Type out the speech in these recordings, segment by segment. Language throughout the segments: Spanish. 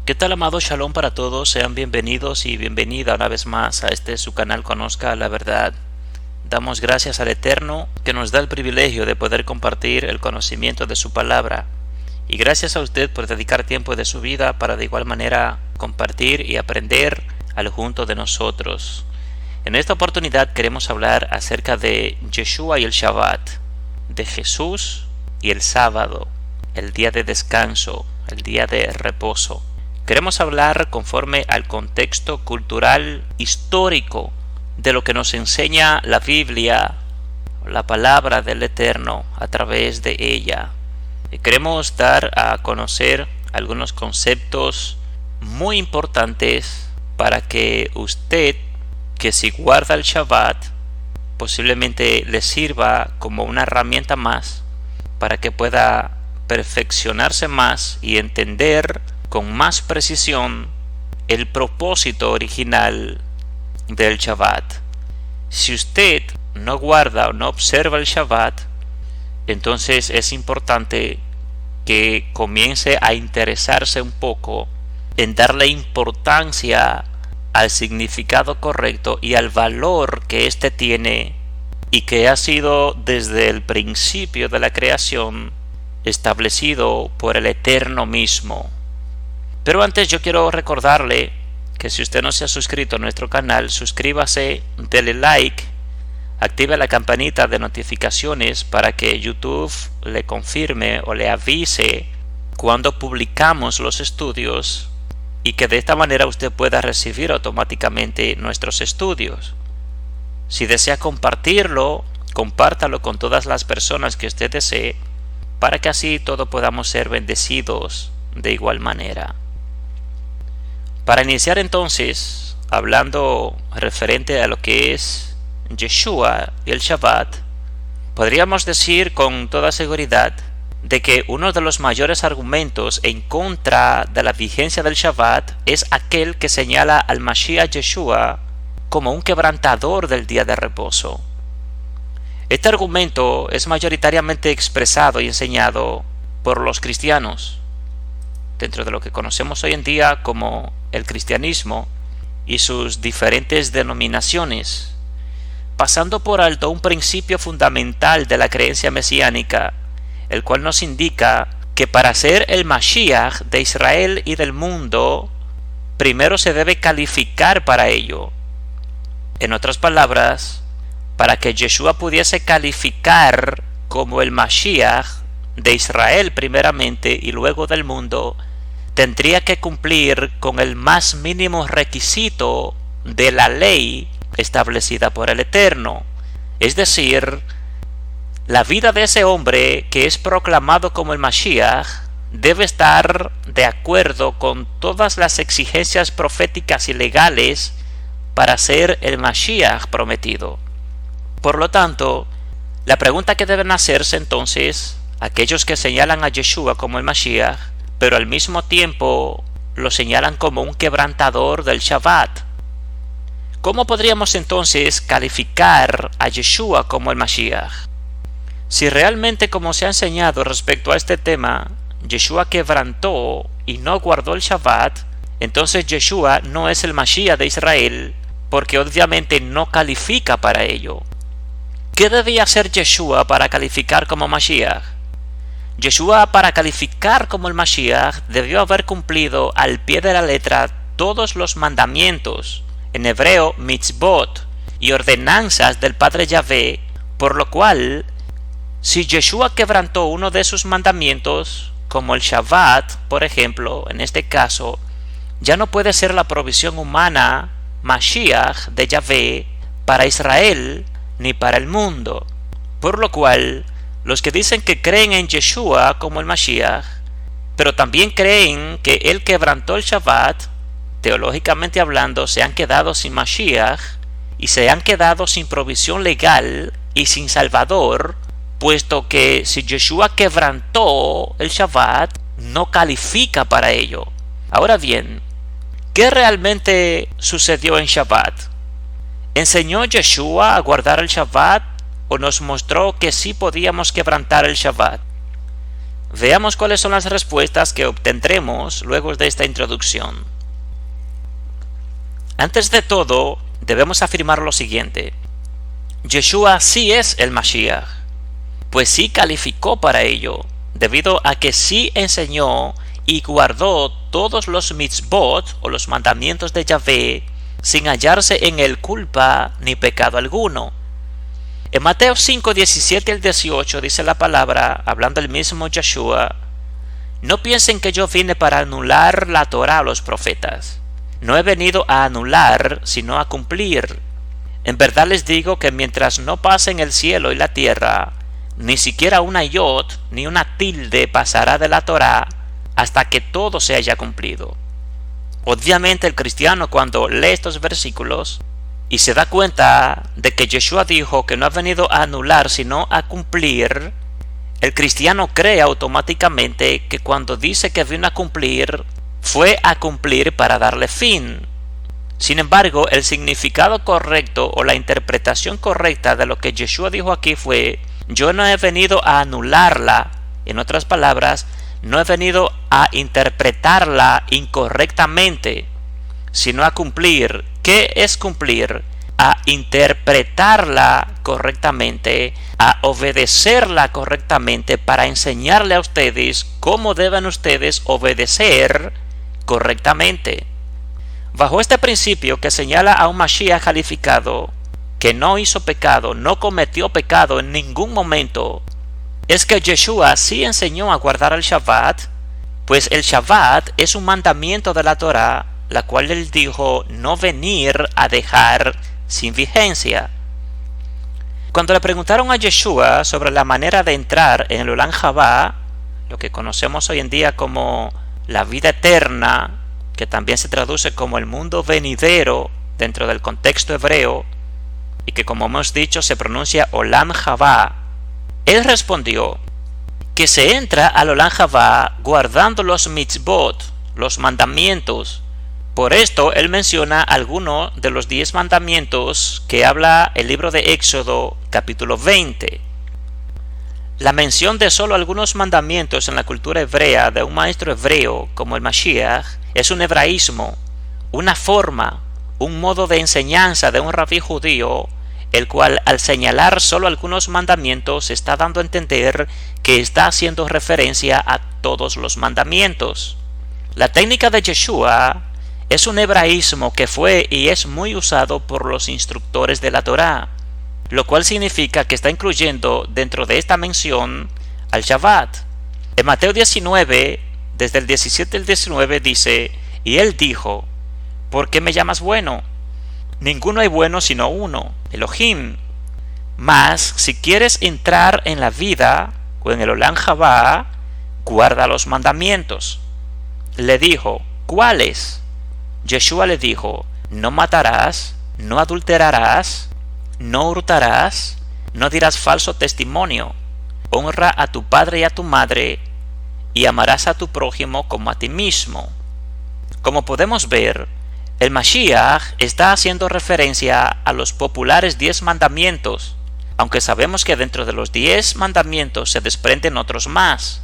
¿Qué tal, amado? Shalom para todos, sean bienvenidos y bienvenida una vez más a su canal Conozca la Verdad. Damos gracias al Eterno que nos da el privilegio de poder compartir el conocimiento de su palabra. Y gracias a usted por dedicar tiempo de su vida para de igual manera compartir y aprender al junto de nosotros. En esta oportunidad queremos hablar acerca de Yeshua y el Shabbat, de Jesús y el sábado, el día de descanso, el día de reposo. Queremos hablar conforme al contexto cultural histórico de lo que nos enseña la Biblia, la palabra del Eterno a través de ella. Y queremos dar a conocer algunos conceptos muy importantes para que usted, que si guarda el Shabbat, posiblemente le sirva como una herramienta más para que pueda perfeccionarse más y entender con más precisión el propósito original del Shabbat. Si usted no guarda o no observa el Shabbat, entonces es importante que comience a interesarse un poco en darle importancia al significado correcto y al valor que éste tiene y que ha sido desde el principio de la creación establecido por el Eterno mismo. Pero antes yo quiero recordarle que si usted no se ha suscrito a nuestro canal, suscríbase, dele like, active la campanita de notificaciones para que YouTube le confirme o le avise cuando publicamos los estudios y que de esta manera usted pueda recibir automáticamente nuestros estudios. Si desea compartirlo, compártalo con todas las personas que usted desee para que así todos podamos ser bendecidos de igual manera. Para iniciar entonces, hablando referente a lo que es Yeshua y el Shabbat, podríamos decir con toda seguridad de que uno de los mayores argumentos en contra de la vigencia del Shabbat es aquel que señala al Mashiach Yeshua como un quebrantador del día de reposo. Este argumento es mayoritariamente expresado y enseñado por los cristianos, dentro de lo que conocemos hoy en día como el cristianismo y sus diferentes denominaciones, pasando por alto un principio fundamental de la creencia mesiánica, el cual nos indica que para ser el Mashiach de Israel y del mundo, primero se debe calificar para ello. En otras palabras, para que Yeshua pudiese calificar como el Mashiach de Israel primeramente y luego del mundo, tendría que cumplir con el más mínimo requisito de la ley establecida por el Eterno, es decir, la vida de ese hombre que es proclamado como el Mashiach debe estar de acuerdo con todas las exigencias proféticas y legales para ser el Mashiach prometido. Por lo tanto, la pregunta que deben hacerse entonces aquellos que señalan a Yeshua como el Mashiach, pero al mismo tiempo lo señalan como un quebrantador del Shabbat, ¿cómo podríamos entonces calificar a Yeshua como el Mashiach? Si realmente, como se ha enseñado respecto a este tema, Yeshua quebrantó y no guardó el Shabbat, entonces Yeshua no es el Mashiach de Israel, porque obviamente no califica para ello. ¿Qué debía hacer Yeshua para calificar como Mashiach? Yeshua, para calificar como el Mashiach, debió haber cumplido al pie de la letra todos los mandamientos, en hebreo mitzvot, y ordenanzas del Padre Yahvé, por lo cual, si Yeshua quebrantó uno de sus mandamientos, como el Shabbat, por ejemplo, en este caso, ya no puede ser la provisión humana, Mashiach de Yahvé, para Israel ni para el mundo. Por lo cual, los que dicen que creen en Yeshua como el Mashiach, pero también creen que él quebrantó el Shabbat, teológicamente hablando, se han quedado sin Mashiach y se han quedado sin provisión legal y sin Salvador, puesto que si Yeshua quebrantó el Shabbat, no califica para ello. Ahora bien, ¿qué realmente sucedió en Shabbat? ¿Enseñó Yeshua a guardar el Shabbat o nos mostró que sí podíamos quebrantar el Shabbat? Veamos cuáles son las respuestas que obtendremos luego de esta introducción. Antes de todo, debemos afirmar lo siguiente: Yeshua sí es el Mashiach, pues sí calificó para ello, debido a que sí enseñó y guardó todos los mitzvot o los mandamientos de Yahvé sin hallarse en él culpa ni pecado alguno. En Mateo 5, 17 al 18 dice la palabra, hablando el mismo Yeshua: no piensen que yo vine para anular la Torá a los profetas. No he venido a anular, sino a cumplir. En verdad les digo que mientras no pasen el cielo y la tierra, ni siquiera una yod ni una tilde pasará de la Torá hasta que todo se haya cumplido. Obviamente el cristiano, cuando lee estos versículos y se da cuenta de que Yeshua dijo que no ha venido a anular sino a cumplir, el cristiano cree automáticamente que cuando dice que vino a cumplir, fue a cumplir para darle fin. Sin embargo, el significado correcto o la interpretación correcta de lo que Yeshua dijo aquí fue: yo no he venido a anularla. En otras palabras, no he venido a interpretarla incorrectamente, sino a cumplir. ¿Qué es cumplir? A interpretarla correctamente, a obedecerla correctamente para enseñarle a ustedes cómo deben ustedes obedecer correctamente. Bajo este principio que señala a un Mashiach calificado, que no hizo pecado, no cometió pecado en ningún momento, es que Yeshua sí enseñó a guardar el Shabbat, pues el Shabbat es un mandamiento de la Torá, la cual él dijo no venir a dejar sin vigencia. Cuando le preguntaron a Yeshua sobre la manera de entrar en el Olam Jabá, lo que conocemos hoy en día como la vida eterna, que también se traduce como el mundo venidero dentro del contexto hebreo, y que como hemos dicho se pronuncia Olam Jabá, él respondió que se entra al Olam Jabá guardando los mitzvot, los mandamientos. Por esto él menciona algunos de los 10 mandamientos que habla el libro de Éxodo capítulo 20. La mención de solo algunos mandamientos en la cultura hebrea de un maestro hebreo como el Mashiach es un hebraísmo, una forma, un modo de enseñanza de un rabí judío, el cual al señalar solo algunos mandamientos está dando a entender que está haciendo referencia a todos los mandamientos. La técnica de Yeshua es un hebraísmo que fue y es muy usado por los instructores de la Torá, lo cual significa que está incluyendo dentro de esta mención al Shabbat. En Mateo 19, desde el 17 al 19 dice: y él dijo: ¿por qué me llamas bueno? Ninguno hay bueno sino uno, Elohim. Mas si quieres entrar en la vida o en el Olam Jabá, guarda los mandamientos. Le dijo: ¿cuáles? Yeshua le dijo: no matarás, no adulterarás, no hurtarás, no dirás falso testimonio, honra a tu padre y a tu madre, y amarás a tu prójimo como a ti mismo. Como podemos ver, el Mashiach está haciendo referencia a los populares 10 mandamientos, aunque sabemos que dentro de los 10 mandamientos se desprenden otros más,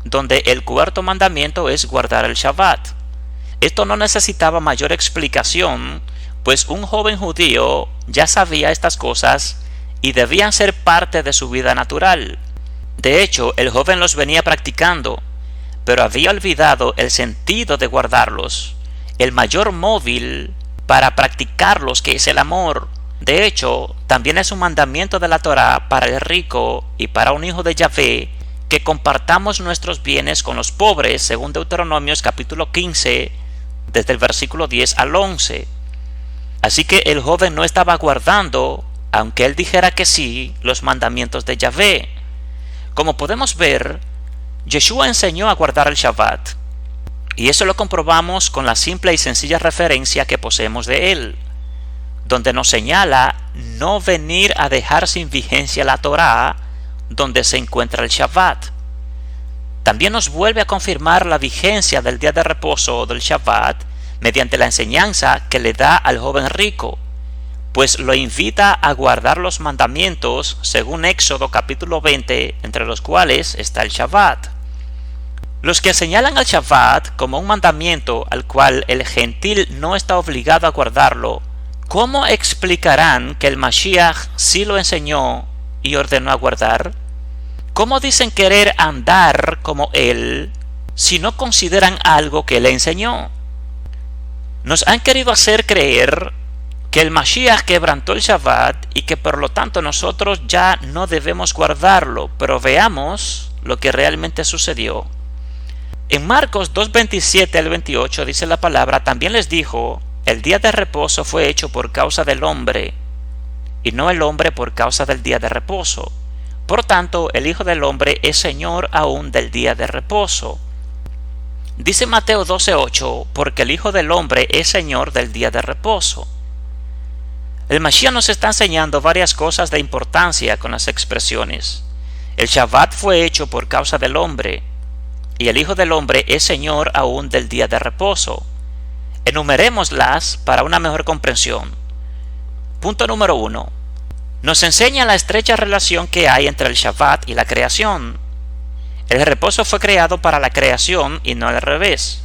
donde el cuarto mandamiento es guardar el Shabbat. Esto no necesitaba mayor explicación, pues un joven judío ya sabía estas cosas y debían ser parte de su vida natural. De hecho, el joven los venía practicando, pero había olvidado el sentido de guardarlos, el mayor móvil para practicarlos, que es el amor. De hecho, también es un mandamiento de la Torá para el rico y para un hijo de Yahvé que compartamos nuestros bienes con los pobres, según Deuteronomios capítulo 15, desde el versículo 10 al 11. Así que el joven no estaba guardando, aunque él dijera que sí, los mandamientos de Yahvé. Como podemos ver, Yeshua enseñó a guardar el Shabbat, y eso lo comprobamos con la simple y sencilla referencia que poseemos de él, donde nos señala no venir a dejar sin vigencia la Torá, donde se encuentra el Shabbat. También nos vuelve a confirmar la vigencia del día de reposo del Shabbat mediante la enseñanza que le da al joven rico, pues lo invita a guardar los mandamientos según Éxodo capítulo 20, entre los cuales está el Shabbat. Los que señalan al Shabbat como un mandamiento al cual el gentil no está obligado a guardarlo, ¿cómo explicarán que el Mashiach sí lo enseñó y ordenó a guardar? ¿Cómo dicen querer andar como él si no consideran algo que él enseñó? Nos han querido hacer creer que el Mashiach quebrantó el Shabbat y que por lo tanto nosotros ya no debemos guardarlo, pero veamos lo que realmente sucedió. En Marcos 2:27 al 28 dice la palabra: también les dijo, el día de reposo fue hecho por causa del hombre, y no el hombre por causa del día de reposo. Por tanto, el Hijo del Hombre es Señor aún del día de reposo. Dice Mateo 12:8, porque el Hijo del Hombre es Señor del día de reposo. El Mashiach nos está enseñando varias cosas de importancia con las expresiones. El Shabbat fue hecho por causa del hombre, y el Hijo del Hombre es Señor aún del día de reposo. Enumerémoslas para una mejor comprensión. Punto número 1. Nos enseña la estrecha relación que hay entre el Shabbat y la creación. El reposo fue creado para la creación y no al revés.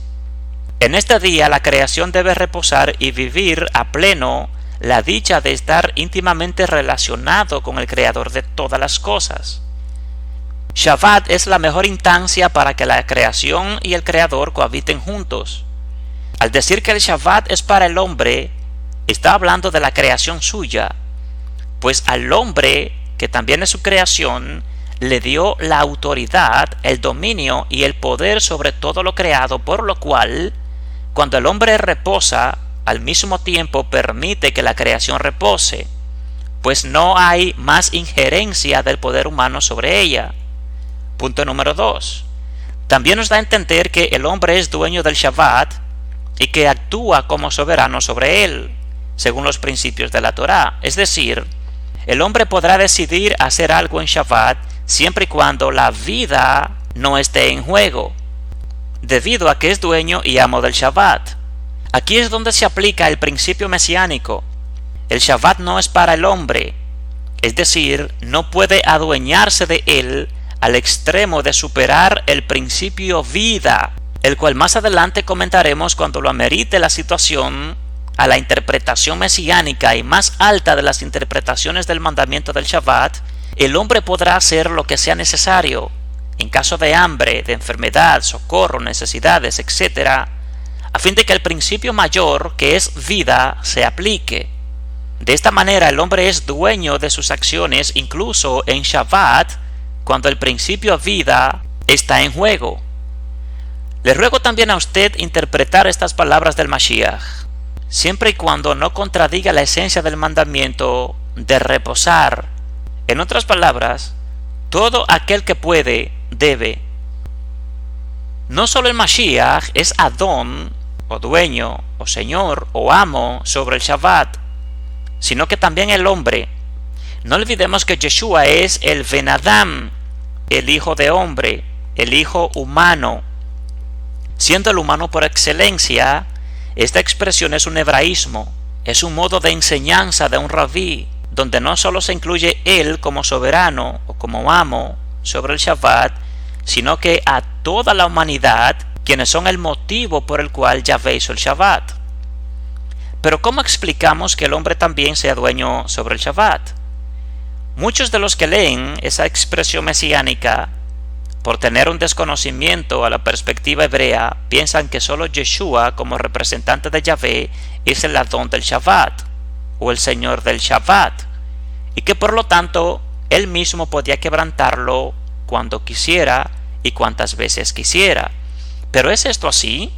En este día la creación debe reposar y vivir a pleno la dicha de estar íntimamente relacionado con el Creador de todas las cosas. Shabbat es la mejor instancia para que la creación y el Creador cohabiten juntos. Al decir que el Shabbat es para el hombre, está hablando de la creación suya, pues al hombre, que también es su creación, le dio la autoridad, el dominio y el poder sobre todo lo creado, por lo cual, cuando el hombre reposa, al mismo tiempo permite que la creación repose, pues no hay más injerencia del poder humano sobre ella. Punto número 2. También nos da a entender que el hombre es dueño del Shabbat y que actúa como soberano sobre él, según los principios de la Torá. Es decir, el hombre podrá decidir hacer algo en Shabbat siempre y cuando la vida no esté en juego, debido a que es dueño y amo del Shabbat. Aquí es donde se aplica el principio mesiánico. El Shabbat no es para el hombre, es decir, no puede adueñarse de él al extremo de superar el principio vida, el cual más adelante comentaremos cuando lo amerite la situación, a la interpretación mesiánica y más alta de las interpretaciones del mandamiento del Shabbat. El hombre podrá hacer lo que sea necesario, en caso de hambre, de enfermedad, socorro, necesidades, etc., a fin de que el principio mayor, que es vida, se aplique. De esta manera el hombre es dueño de sus acciones incluso en Shabbat, cuando el principio vida está en juego. Le ruego también a usted interpretar estas palabras del Mashiach, siempre y cuando no contradiga la esencia del mandamiento de reposar. En otras palabras, todo aquel que puede, debe. No solo el Mashiach es Adón, o dueño, o señor, o amo sobre el Shabbat, sino que también el hombre. No olvidemos que Yeshua es el Ben Adam, el hijo de hombre, el hijo humano. Siendo el humano por excelencia, esta expresión es un hebraísmo, es un modo de enseñanza de un rabí, donde no solo se incluye él como soberano o como amo sobre el Shabbat, sino que a toda la humanidad, quienes son el motivo por el cual Yahvé hizo el Shabbat. Pero ¿cómo explicamos que el hombre también sea dueño sobre el Shabbat? Muchos de los que leen esa expresión mesiánica, por tener un desconocimiento a la perspectiva hebrea, piensan que solo Yeshua, como representante de Yahvé, es el Adón del Shabbat, o el Señor del Shabbat, y que por lo tanto él mismo podía quebrantarlo cuando quisiera y cuantas veces quisiera. ¿Pero es esto así?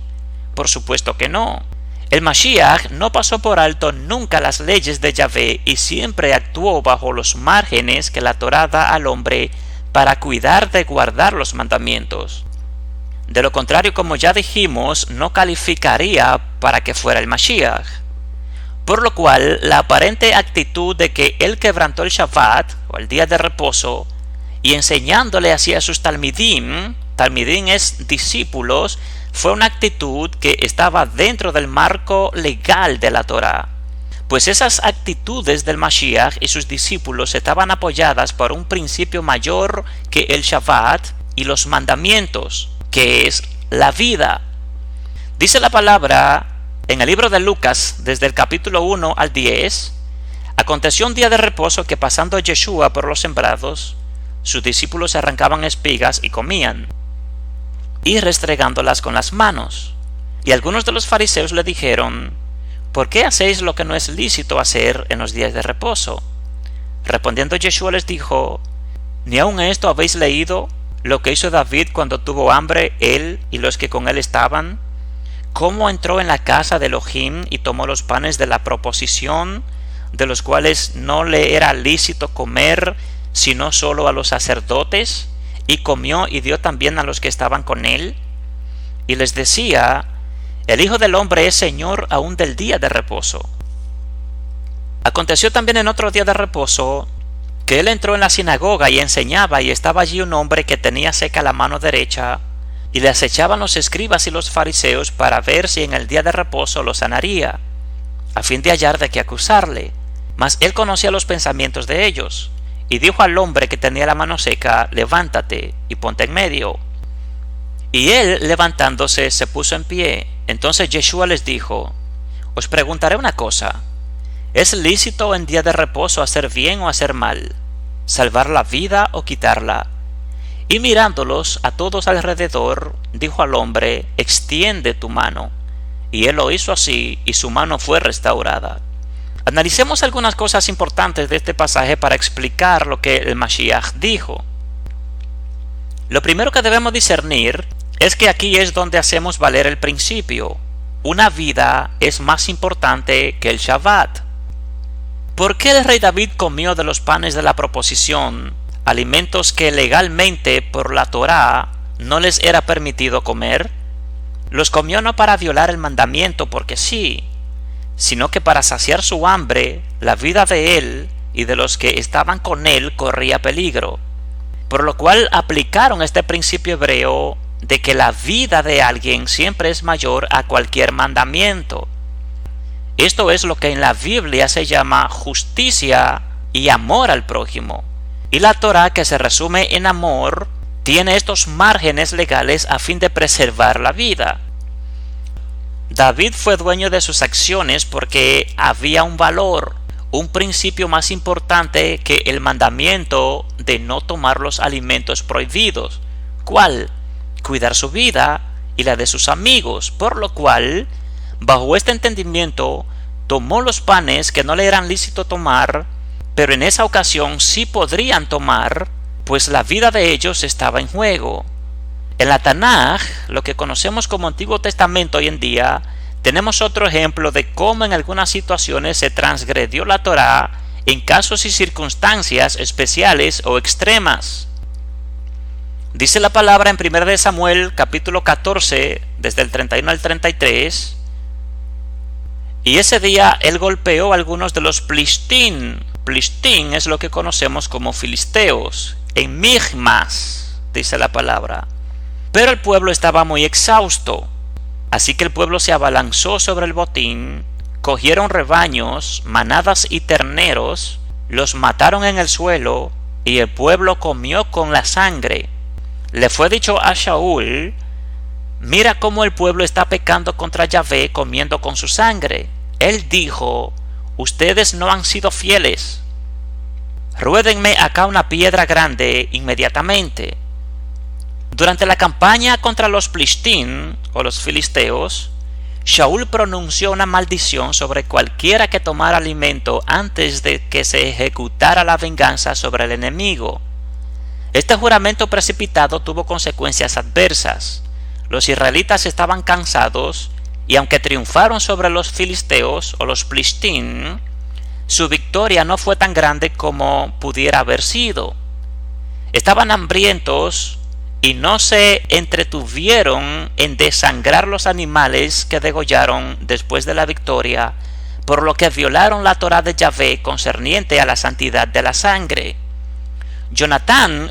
Por supuesto que no. El Mashiach no pasó por alto nunca las leyes de Yahvé y siempre actuó bajo los márgenes que la Torá da al hombre para cuidar de guardar los mandamientos. De lo contrario, como ya dijimos, no calificaría para que fuera el Mashiach. Por lo cual, la aparente actitud de que él quebrantó el Shabbat, o el día de reposo, y enseñándole así a sus talmidim es discípulos, fue una actitud que estaba dentro del marco legal de la Torá, pues esas actitudes del Mashiach y sus discípulos estaban apoyadas por un principio mayor que el Shabbat y los mandamientos, que es la vida. Dice la palabra en el libro de Lucas, desde el capítulo 1 al 10, aconteció un día de reposo que pasando Yeshua por los sembrados, sus discípulos arrancaban espigas y comían, y restregándolas con las manos. Y algunos de los fariseos le dijeron: ¿por qué hacéis lo que no es lícito hacer en los días de reposo? Respondiendo Yeshua les dijo: ¿ni aun esto habéis leído lo que hizo David cuando tuvo hambre, él y los que con él estaban? ¿Cómo entró en la casa de Elohim y tomó los panes de la proposición, de los cuales no le era lícito comer, sino solo a los sacerdotes, y comió y dio también a los que estaban con él? Y les decía: el Hijo del Hombre es Señor aún del día de reposo. Aconteció también en otro día de reposo que él entró en la sinagoga y enseñaba, y estaba allí un hombre que tenía seca la mano derecha, y le acechaban los escribas y los fariseos para ver si en el día de reposo lo sanaría, a fin de hallar de qué acusarle. Mas él conocía los pensamientos de ellos, y dijo al hombre que tenía la mano seca: levántate y ponte en medio. Y él, levantándose, se puso en pie. Entonces Yeshua les dijo: os preguntaré una cosa. ¿Es lícito en día de reposo hacer bien o hacer mal? ¿Salvar la vida o quitarla? Y mirándolos a todos alrededor, dijo al hombre: extiende tu mano. Y él lo hizo así, y su mano fue restaurada. Analicemos algunas cosas importantes de este pasaje para explicar lo que el Mashiach dijo. Lo primero que debemos discernir es que aquí es donde hacemos valer el principio: una vida es más importante que el Shabbat. ¿Por qué el rey David comió de los panes de la proposición, alimentos que legalmente por la Torá no les era permitido comer? Los comió no para violar el mandamiento porque sí, sino que para saciar su hambre, la vida de él y de los que estaban con él corría peligro. Por lo cual aplicaron este principio hebreo de que la vida de alguien siempre es mayor a cualquier mandamiento. Esto es lo que en la Biblia se llama justicia y amor al prójimo. Y la Torá, que se resume en amor, tiene estos márgenes legales a fin de preservar la vida. David fue dueño de sus acciones porque había un valor, un principio más importante que el mandamiento de no tomar los alimentos prohibidos. ¿Cuál? Cuidar su vida y la de sus amigos, por lo cual, bajo este entendimiento, tomó los panes que no le eran lícito tomar, pero en esa ocasión sí podrían tomar, pues la vida de ellos estaba en juego. En la Tanaj, lo que conocemos como Antiguo Testamento hoy en día, tenemos otro ejemplo de cómo en algunas situaciones se transgredió la Torá en casos y circunstancias especiales o extremas. Dice la palabra en 1 Samuel capítulo 14, desde el 31 al 33, y ese día él golpeó a algunos de los Plishtín. Plishtín es lo que conocemos como filisteos, en Michmas, dice la palabra. Pero el pueblo estaba muy exhausto, así que el pueblo se abalanzó sobre el botín, cogieron rebaños, manadas y terneros, los mataron en el suelo, y el pueblo comió con la sangre. Le fue dicho a Shaul: mira cómo el pueblo está pecando contra Yahvé comiendo con su sangre. Él dijo: ustedes no han sido fieles. Ruédenme acá una piedra grande inmediatamente. Durante la campaña contra los Plishtín, o los filisteos, Shaul pronunció una maldición sobre cualquiera que tomara alimento antes de que se ejecutara la venganza sobre el enemigo. Este juramento precipitado tuvo consecuencias adversas. Los israelitas estaban cansados, y aunque triunfaron sobre los filisteos o los Plishtín, su victoria no fue tan grande como pudiera haber sido. Estaban hambrientos y no se entretuvieron en desangrar los animales que degollaron después de la victoria, por lo que violaron la Torá de Yahvé concerniente a la santidad de la sangre. Jonatán,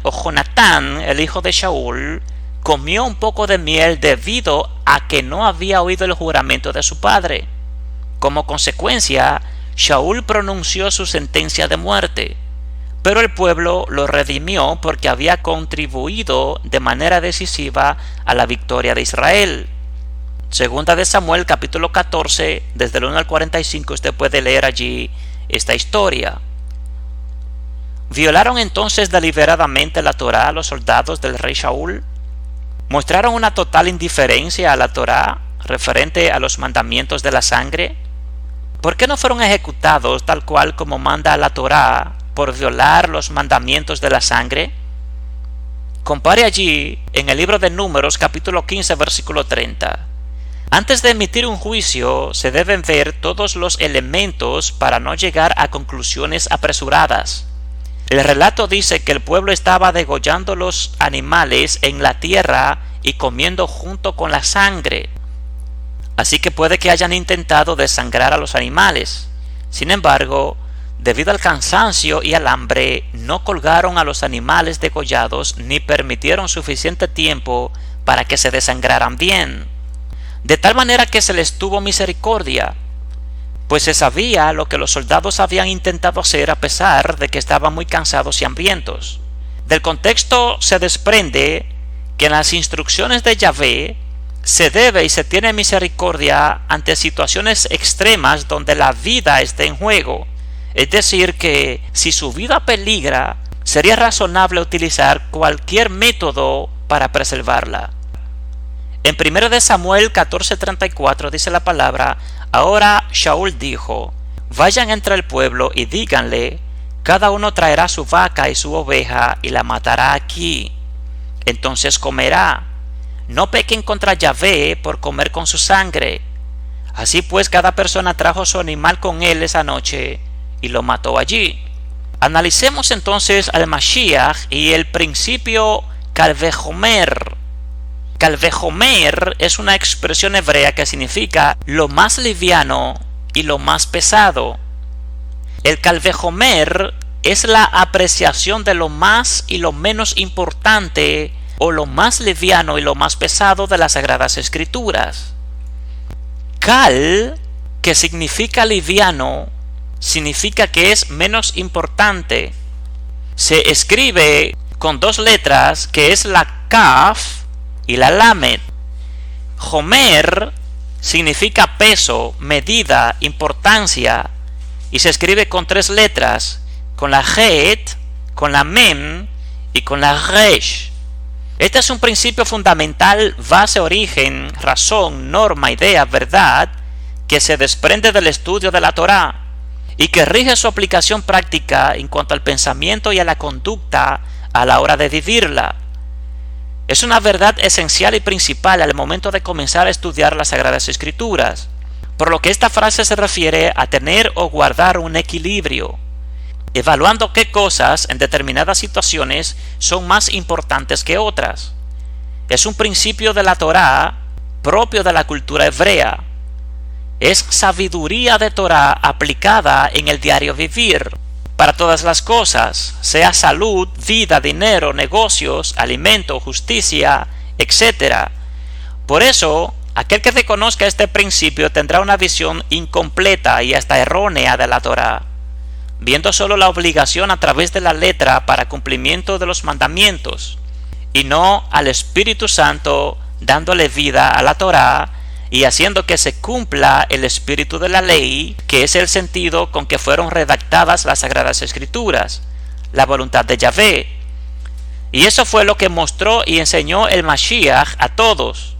el hijo de Shaul, comió un poco de miel debido a que no había oído el juramento de su padre. Como consecuencia, Shaul pronunció su sentencia de muerte. pero el pueblo lo redimió porque había contribuido de manera decisiva a la victoria de Israel. Segunda de Samuel capítulo 14, desde el 1 al 45, usted puede leer allí esta historia. ¿Violaron entonces deliberadamente la Torá los soldados del rey Shaul? ¿Mostraron una total indiferencia a la Torá referente a los mandamientos de la sangre? ¿Por qué no fueron ejecutados tal cual como manda la Torá por violar los mandamientos de la sangre? Compare allí en el libro de Números capítulo 15 versículo 30. Antes de emitir un juicio se deben ver todos los elementos para no llegar a conclusiones apresuradas. El relato dice que el pueblo estaba degollando los animales en la tierra y comiendo junto con la sangre. Así que puede que hayan intentado desangrar a los animales. Sin embargo, debido al cansancio y al hambre, no colgaron a los animales degollados ni permitieron suficiente tiempo para que se desangraran bien. De tal manera que se les tuvo misericordia, pues se sabía lo que los soldados habían intentado hacer a pesar de que estaban muy cansados y hambrientos. Del contexto se desprende que en las instrucciones de Yahvé se debe y se tiene misericordia ante situaciones extremas donde la vida esté en juego. Es decir, que si su vida peligra, sería razonable utilizar cualquier método para preservarla. En 1 de Samuel 14:34 dice la palabra: Ahora Shaul dijo: Vayan entre el pueblo y díganle, cada uno traerá su vaca y su oveja y la matará aquí. Entonces comerá. No pequen contra Yahvé por comer con su sangre. Así pues, cada persona trajo su animal con él esa noche y lo mató allí. Analicemos entonces al Mashiach y el principio Kal Vajomer. Kal Vajomer es una expresión hebrea que significa lo más liviano y lo más pesado. El Kal Vajomer es la apreciación de lo más y lo menos importante, o lo más liviano y lo más pesado de las Sagradas Escrituras. Kal, que significa liviano, significa que es menos importante. Se escribe con dos letras, que es la Kaf y la Lamed. Homer significa peso, medida, importancia, y se escribe con tres letras, con la Het, con la Mem y con la Resh. Este es un principio fundamental, base, origen, razón, norma, idea, verdad, que se desprende del estudio de la Torá y que rige su aplicación práctica en cuanto al pensamiento y a la conducta a la hora de vivirla. Es una verdad esencial y principal al momento de comenzar a estudiar las Sagradas Escrituras, por lo que esta frase se refiere a tener o guardar un equilibrio, evaluando qué cosas en determinadas situaciones son más importantes que otras. Es un principio de la Torá propio de la cultura hebrea. Es sabiduría de Torá aplicada en el diario vivir para todas las cosas, sea salud, vida, dinero, negocios, alimento, justicia, etc. Por eso, aquel que reconozca este principio tendrá una visión incompleta y hasta errónea de la Torá, viendo solo la obligación a través de la letra para cumplimiento de los mandamientos, y no al Espíritu Santo dándole vida a la Torá y haciendo que se cumpla el espíritu de la ley, que es el sentido con que fueron redactadas las Sagradas Escrituras, la voluntad de Yahvé. Y eso fue lo que mostró y enseñó el Mashiach a todos.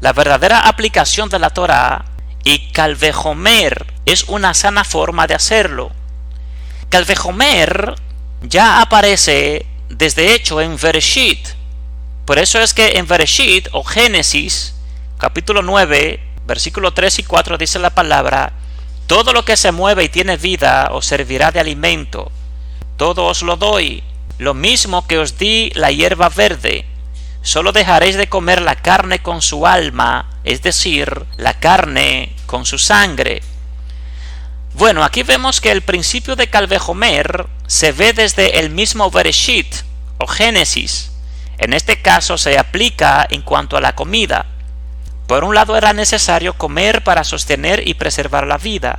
La verdadera aplicación de la Torá, y Kal Vajomer es una sana forma de hacerlo. Kal Vajomer ya aparece desde hecho en Bereshit. Por eso es que en Bereshit o Génesis capítulo 9 versículo 3 y 4 dice la palabra: todo lo que se mueve y tiene vida os servirá de alimento, todo os lo doy, lo mismo que os di la hierba verde, solo dejaréis de comer la carne con su alma, es decir, la carne con su sangre. Bueno, aquí vemos que el principio de Kal Vajomer se ve desde el mismo Bereshit o Génesis. En este caso se aplica en cuanto a la comida. Por un lado era necesario comer para sostener y preservar la vida,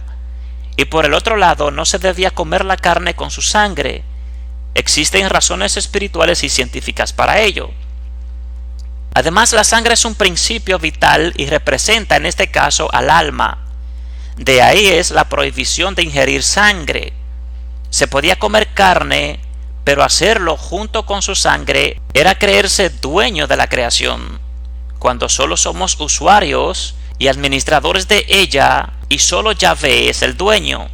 y por el otro lado no se debía comer la carne con su sangre, Existen razones espirituales y científicas para ello. Además, la sangre es un principio vital y representa en este caso al alma. De ahí es la prohibición de ingerir sangre. Se podía comer carne, pero hacerlo junto con su sangre era creerse dueño de la creación, cuando solo somos usuarios y administradores de ella, y solo Yahvé es el dueño.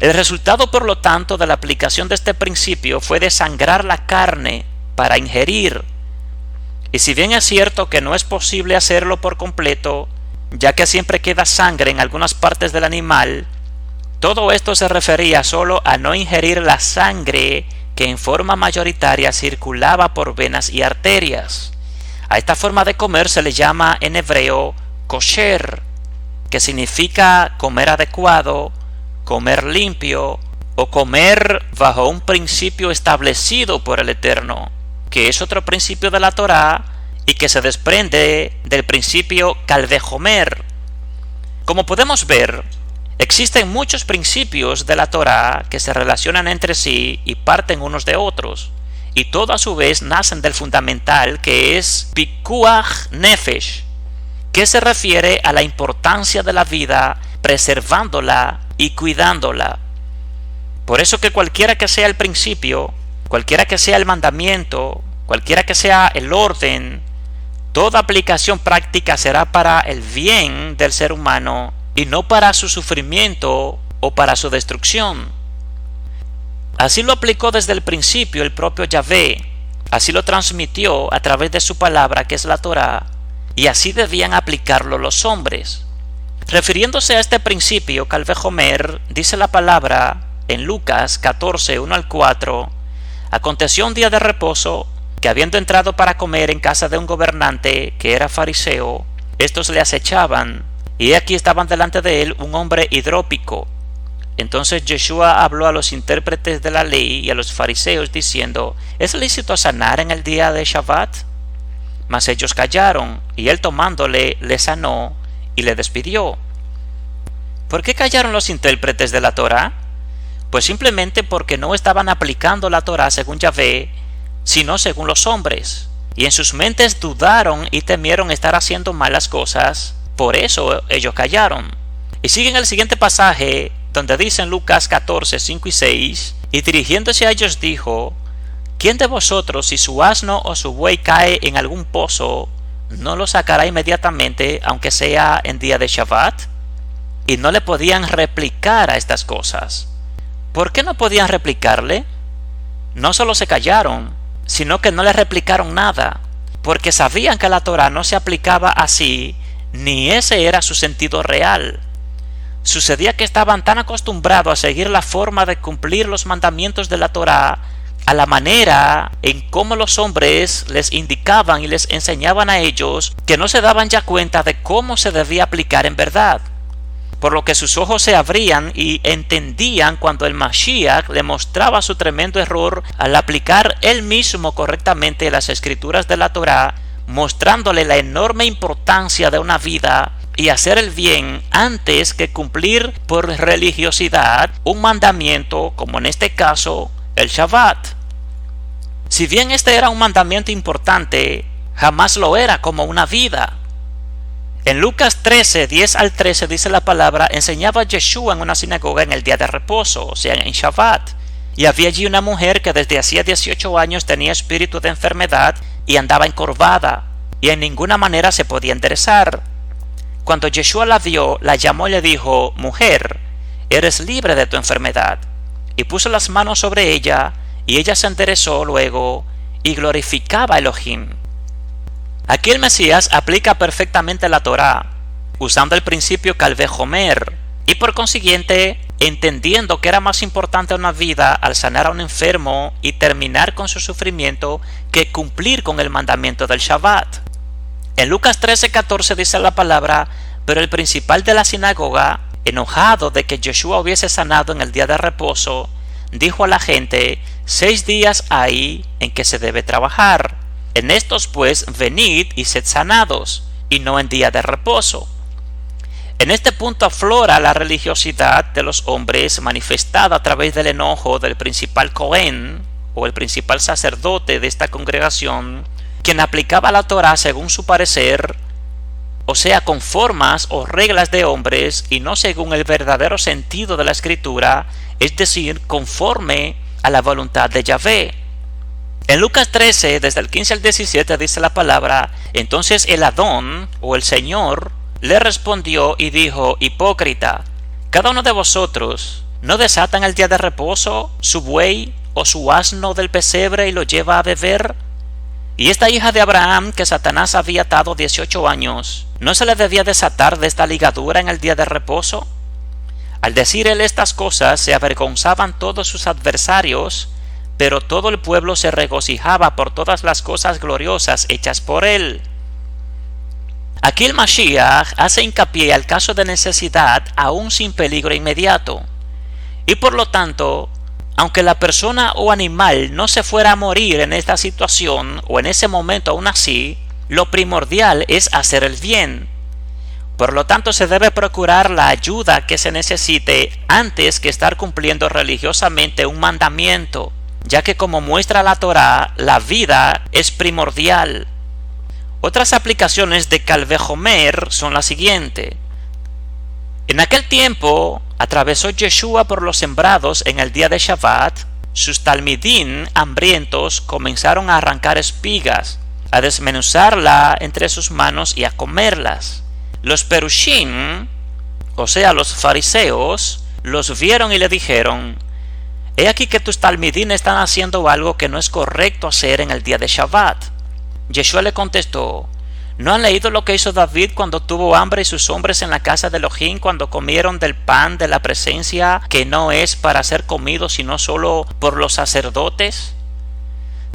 El resultado, por lo tanto, de la aplicación de este principio fue desangrar la carne para ingerir. Y si bien es cierto que no es posible hacerlo por completo, ya que siempre queda sangre en algunas partes del animal, todo esto se refería solo a no ingerir la sangre que en forma mayoritaria circulaba por venas y arterias. A esta forma de comer se le llama en hebreo kosher, que significa comer adecuado, comer limpio o comer bajo un principio establecido por el Eterno, que es otro principio de la Torá y que se desprende del principio Kal Vajomer. Como podemos ver, existen muchos principios de la Torá que se relacionan entre sí y parten unos de otros, y todo a su vez nacen del fundamental que es Pikuach Nefesh, que se refiere a la importancia de la vida preservándola y cuidándola. Por eso que cualquiera que sea el principio, cualquiera que sea el mandamiento, cualquiera que sea el orden, toda aplicación práctica será para el bien del ser humano y no para su sufrimiento o para su destrucción. Así lo aplicó desde el principio el propio Yahvé, así lo transmitió a través de su palabra que es la Torá, y así debían aplicarlo los hombres. Refiriéndose a este principio, Kal Vajomer dice la palabra en Lucas 14, 1 al 4, aconteció un día de reposo, que habiendo entrado para comer en casa de un gobernante que era fariseo, estos le acechaban, y aquí estaban delante de él un hombre hidrópico. Entonces Yeshua habló a los intérpretes de la ley y a los fariseos diciendo, ¿es lícito sanar en el día de Shabbat? Mas ellos callaron, y él tomándole le sanó y le despidió. ¿Por qué callaron los intérpretes de la Torá? Pues simplemente porque no estaban aplicando la Torá según Yahvé, sino según los hombres, y en sus mentes dudaron y temieron estar haciendo malas cosas, por eso ellos callaron. Y siguen el siguiente pasaje, donde dice en Lucas 14, 5 y 6, y dirigiéndose a ellos dijo, ¿quién de vosotros, si su asno o su buey cae en algún pozo, no lo sacará inmediatamente, aunque sea en día de Shabbat? Y no le podían replicar a estas cosas. ¿Por qué no podían replicarle? No solo se callaron, sino que no le replicaron nada, porque sabían que la Torá no se aplicaba así, ni ese era su sentido real. Sucedía que estaban tan acostumbrados a seguir la forma de cumplir los mandamientos de la Torá, a la manera en cómo los hombres les indicaban y les enseñaban a ellos, que no se daban ya cuenta de cómo se debía aplicar en verdad. Por lo que sus ojos se abrían y entendían cuando el Mashiach le mostraba su tremendo error al aplicar él mismo correctamente las escrituras de la Torá, mostrándole la enorme importancia de una vida y hacer el bien antes que cumplir por religiosidad un mandamiento, como en este caso el Shabbat. Si bien este era un mandamiento importante, jamás lo era como una vida. En Lucas 13, 10 al 13 dice la palabra, enseñaba Yeshua en una sinagoga en el día de reposo, o sea en Shabbat, y había allí una mujer que desde hacía 18 años tenía espíritu de enfermedad y andaba encorvada, y en ninguna manera se podía enderezar. Cuando Yeshua la vio, la llamó y le dijo, mujer, eres libre de tu enfermedad. Y puso las manos sobre ella, y ella se enderezó luego, y glorificaba a Elohim. Aquí el Mesías aplica perfectamente la Torá, usando el principio Kal Vajomer, y por consiguiente, entendiendo que era más importante una vida al sanar a un enfermo y terminar con su sufrimiento que cumplir con el mandamiento del Shabbat. En Lucas 13:14 dice la palabra, pero el principal de la sinagoga, enojado de que Yeshua hubiese sanado en el día de reposo, dijo a la gente, 6 días hay en que se debe trabajar. En estos pues venid y sed sanados, y no en día de reposo. En este punto aflora la religiosidad de los hombres manifestada a través del enojo del principal Cohen, o el principal sacerdote de esta congregación, quien aplicaba la Torá según su parecer, o sea, con formas o reglas de hombres y no según el verdadero sentido de la escritura, es decir, conforme a la voluntad de Yahvé. En Lucas 13, desde el 15 al 17, dice la palabra: entonces el Adón, o el Señor, le respondió y dijo: hipócrita, cada uno de vosotros no desatan el día de reposo su buey o su asno del pesebre y lo lleva a beber. Y esta hija de Abraham, que Satanás había atado 18 años, ¿no se le debía desatar de esta ligadura en el día de reposo? Al decir él estas cosas, se avergonzaban todos sus adversarios, pero todo el pueblo se regocijaba por todas las cosas gloriosas hechas por él. Aquí el Mashiach hace hincapié al caso de necesidad aún sin peligro inmediato, y por lo tanto, aunque la persona o animal no se fuera a morir en esta situación o en ese momento aún así, lo primordial es hacer el bien. Por lo tanto, se debe procurar la ayuda que se necesite antes que estar cumpliendo religiosamente un mandamiento, ya que como muestra la Torá, la vida es primordial. Otras aplicaciones de Kal Vajomer son las siguientes. En aquel tiempo, atravesó Yeshua por los sembrados en el día de Shabbat. Sus talmidín hambrientos comenzaron a arrancar espigas, a desmenuzarla entre sus manos y a comerlas. Los perushim, o sea los fariseos, los vieron y le dijeron: he aquí que tus talmidín están haciendo algo que no es correcto hacer en el día de Shabbat. Yeshua le contestó: ¿no han leído lo que hizo David cuando tuvo hambre y sus hombres en la casa de Elohim cuando comieron del pan de la presencia que no es para ser comido sino solo por los sacerdotes?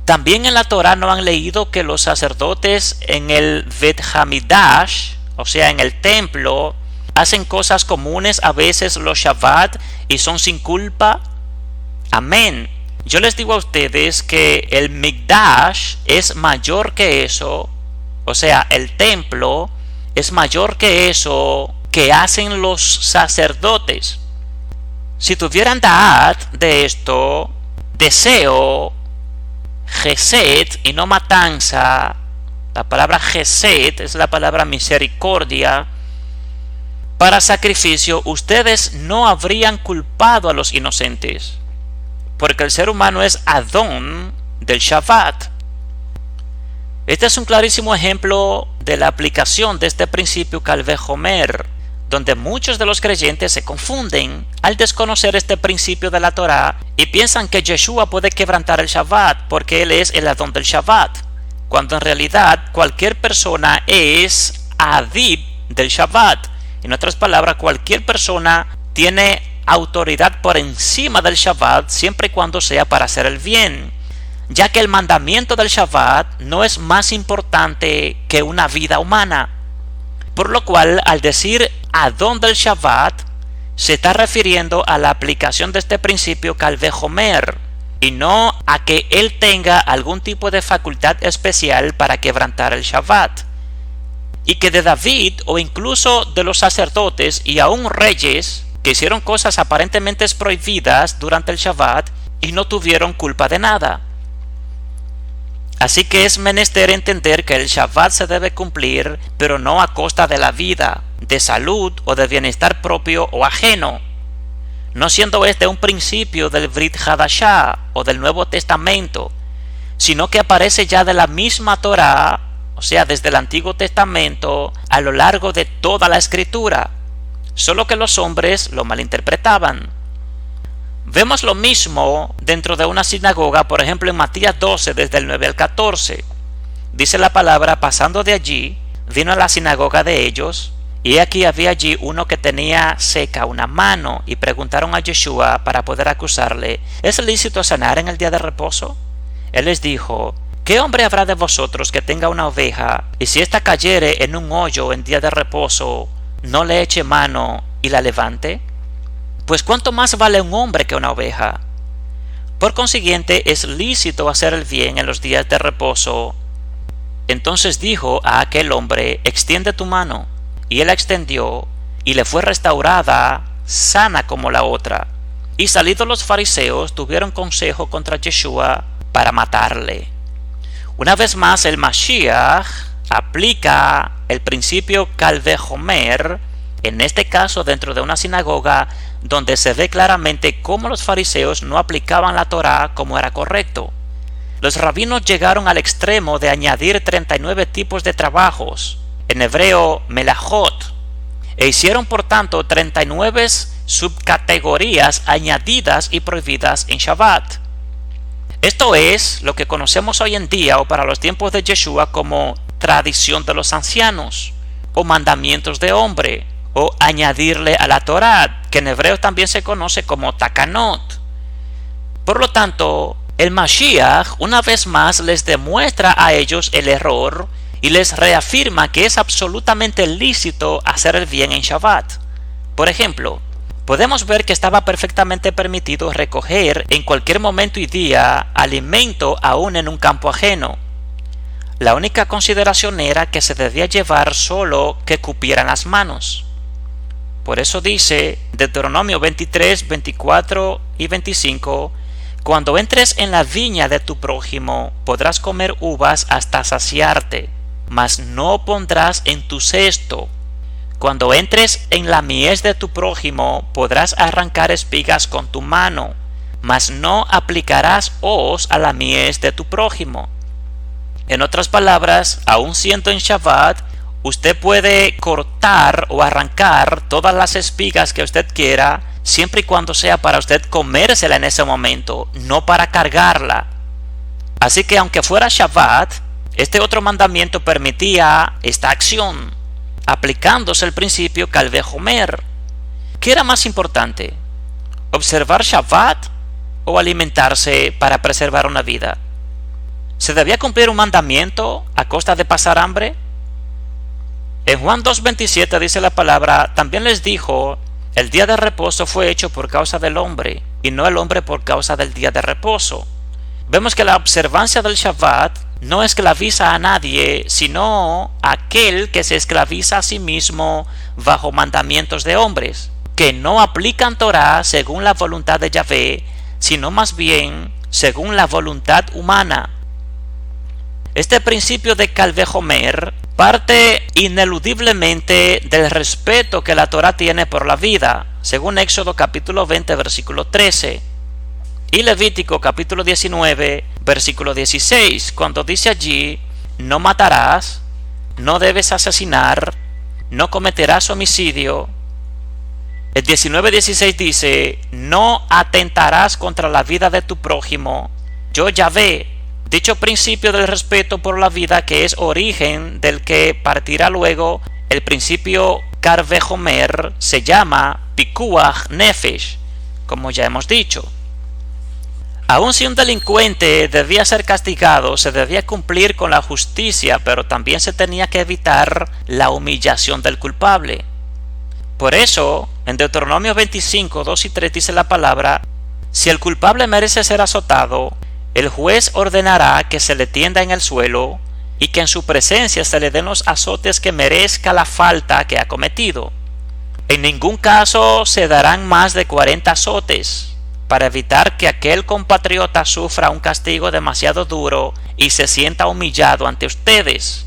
También en la Torá no han leído que los sacerdotes en el Bet Hamidash, o sea en el templo, hacen cosas comunes a veces los Shabbat y son sin culpa. Amén. Yo les digo a ustedes que el Mikdash es mayor que eso, o sea, el templo es mayor que eso que hacen los sacerdotes. Si tuvieran da'at de esto, deseo, gesed y no matanza, la palabra gesed es la palabra misericordia, para sacrificio, ustedes no habrían culpado a los inocentes, porque el ser humano es Adón del Shabbat. Este es un clarísimo ejemplo de la aplicación de este principio Kal Vajomer, donde muchos de los creyentes se confunden al desconocer este principio de la Torá y piensan que Yeshua puede quebrantar el Shabbat porque él es el Adón del Shabbat, cuando en realidad cualquier persona es Adib del Shabbat. En otras palabras, cualquier persona tiene autoridad por encima del Shabbat siempre y cuando sea para hacer el bien, ya que el mandamiento del Shabbat no es más importante que una vida humana. Por lo cual, al decir Adón del Shabbat, se está refiriendo a la aplicación de este principio Kal Vajomer, y no a que él tenga algún tipo de facultad especial para quebrantar el Shabbat. Y que de David, o incluso de los sacerdotes y aún reyes, que hicieron cosas aparentemente prohibidas durante el Shabbat y no tuvieron culpa de nada. Así que es menester entender que el Shabbat se debe cumplir, pero no a costa de la vida, de salud o de bienestar propio o ajeno, no siendo este un principio del Brit Hadashah o del Nuevo Testamento, sino que aparece ya de la misma Torá, o sea, desde el Antiguo Testamento a lo largo de toda la Escritura, solo que los hombres lo malinterpretaban. Vemos lo mismo dentro de una sinagoga, por ejemplo en Matías 12, desde el 9 al 14. Dice la palabra: pasando de allí, vino a la sinagoga de ellos, y aquí había allí uno que tenía seca una mano, y preguntaron a Yeshua para poder acusarle: ¿es lícito sanar en el día de reposo? Él les dijo: ¿qué hombre habrá de vosotros que tenga una oveja, y si ésta cayere en un hoyo en día de reposo, no le eche mano y la levante? Pues ¿cuánto más vale un hombre que una oveja? Por consiguiente, es lícito hacer el bien en los días de reposo. Entonces dijo a aquel hombre: extiende tu mano. Y él la extendió, y le fue restaurada sana como la otra. Y salidos los fariseos tuvieron consejo contra Yeshua para matarle. Una vez más el Mashiach aplica el principio Kal Vajomer, en este caso dentro de una sinagoga, donde se ve claramente cómo los fariseos no aplicaban la Torá como era correcto. Los rabinos llegaron al extremo de añadir 39 tipos de trabajos, en hebreo melajot, e hicieron por tanto 39 subcategorías añadidas y prohibidas en Shabbat. Esto es lo que conocemos hoy en día o para los tiempos de Yeshua como tradición de los ancianos, o mandamientos de hombre, o añadirle a la Torá, que en hebreo también se conoce como takanot. Por lo tanto, el Mashiach una vez más les demuestra a ellos el error y les reafirma que es absolutamente lícito hacer el bien en Shabbat. Por ejemplo, podemos ver que estaba perfectamente permitido recoger en cualquier momento y día alimento aún en un campo ajeno. La única consideración era que se debía llevar solo que cupieran las manos. Por eso dice Deuteronomio 23, 24 y 25: cuando entres en la viña de tu prójimo, podrás comer uvas hasta saciarte, mas no pondrás en tu cesto. Cuando entres en la mies de tu prójimo, podrás arrancar espigas con tu mano, mas no aplicarás hoz a la mies de tu prójimo. En otras palabras, aun siendo en Shabbat, usted puede cortar o arrancar todas las espigas que usted quiera, siempre y cuando sea para usted comérsela en ese momento, no para cargarla. Así que aunque fuera Shabbat, este otro mandamiento permitía esta acción, aplicándose el principio Kal Vajomer. ¿Qué era más importante? ¿Observar Shabbat o alimentarse para preservar una vida? ¿Se debía cumplir un mandamiento a costa de pasar hambre? En Juan 2:27 dice la palabra: también les dijo, el día de reposo fue hecho por causa del hombre, y no el hombre por causa del día de reposo. Vemos que la observancia del Shabbat no esclaviza a nadie, sino a aquel que se esclaviza a sí mismo bajo mandamientos de hombres, que no aplican Torah según la voluntad de Yahvé, sino más bien según la voluntad humana. Este principio de Kal Vajomer parte ineludiblemente del respeto que la Torá tiene por la vida, según Éxodo capítulo 20, versículo 13, y Levítico capítulo 19, versículo 16, cuando dice allí: no matarás, no debes asesinar, no cometerás homicidio. El 19:16 dice: no atentarás contra la vida de tu prójimo, yo Yahvé. Dicho principio del respeto por la vida, que es origen del que partirá luego el principio Kal Vajomer, se llama Pikuach Nefesh, como ya hemos dicho. Aun si un delincuente debía ser castigado, se debía cumplir con la justicia, pero también se tenía que evitar la humillación del culpable. Por eso, en Deuteronomio 25, 2 y 3 dice la palabra: si el culpable merece ser azotado, el juez ordenará que se le tienda en el suelo y que en su presencia se le den los azotes que merezca la falta que ha cometido. En ningún caso se darán más de 40 azotes, para evitar que aquel compatriota sufra un castigo demasiado duro y se sienta humillado ante ustedes.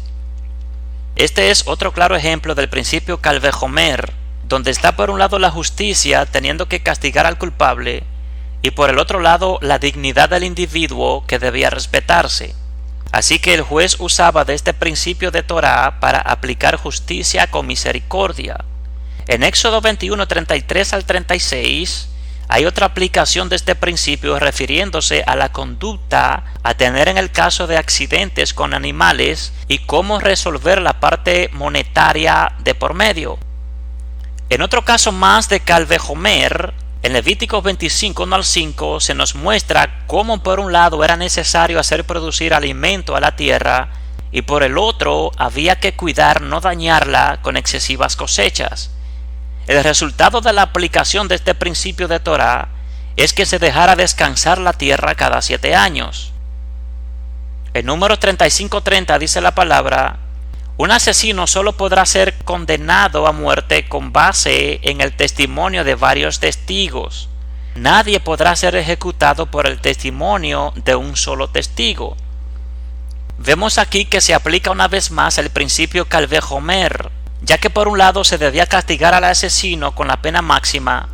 Este es otro claro ejemplo del principio Kal Vajomer, donde está por un lado la justicia teniendo que castigar al culpable, y por el otro lado la dignidad del individuo que debía respetarse. Así que el juez usaba de este principio de Torah para aplicar justicia con misericordia. En Éxodo 21, 33 al 36 hay otra aplicación de este principio refiriéndose a la conducta a tener en el caso de accidentes con animales y cómo resolver la parte monetaria de por medio. En otro caso más de Kal Vajomer, en Levítico 25, 1 al 5, se nos muestra cómo por un lado era necesario hacer producir alimento a la tierra y por el otro había que cuidar no dañarla con excesivas cosechas. El resultado de la aplicación de este principio de Torah es que se dejara descansar la tierra cada 7 años. En Números 35:30 dice la palabra: Un asesino solo podrá ser condenado a muerte con base en el testimonio de varios testigos. Nadie podrá ser ejecutado por el testimonio de un solo testigo. Vemos aquí que se aplica una vez más el principio Kal Vajomer, ya que por un lado se debía castigar al asesino con la pena máxima,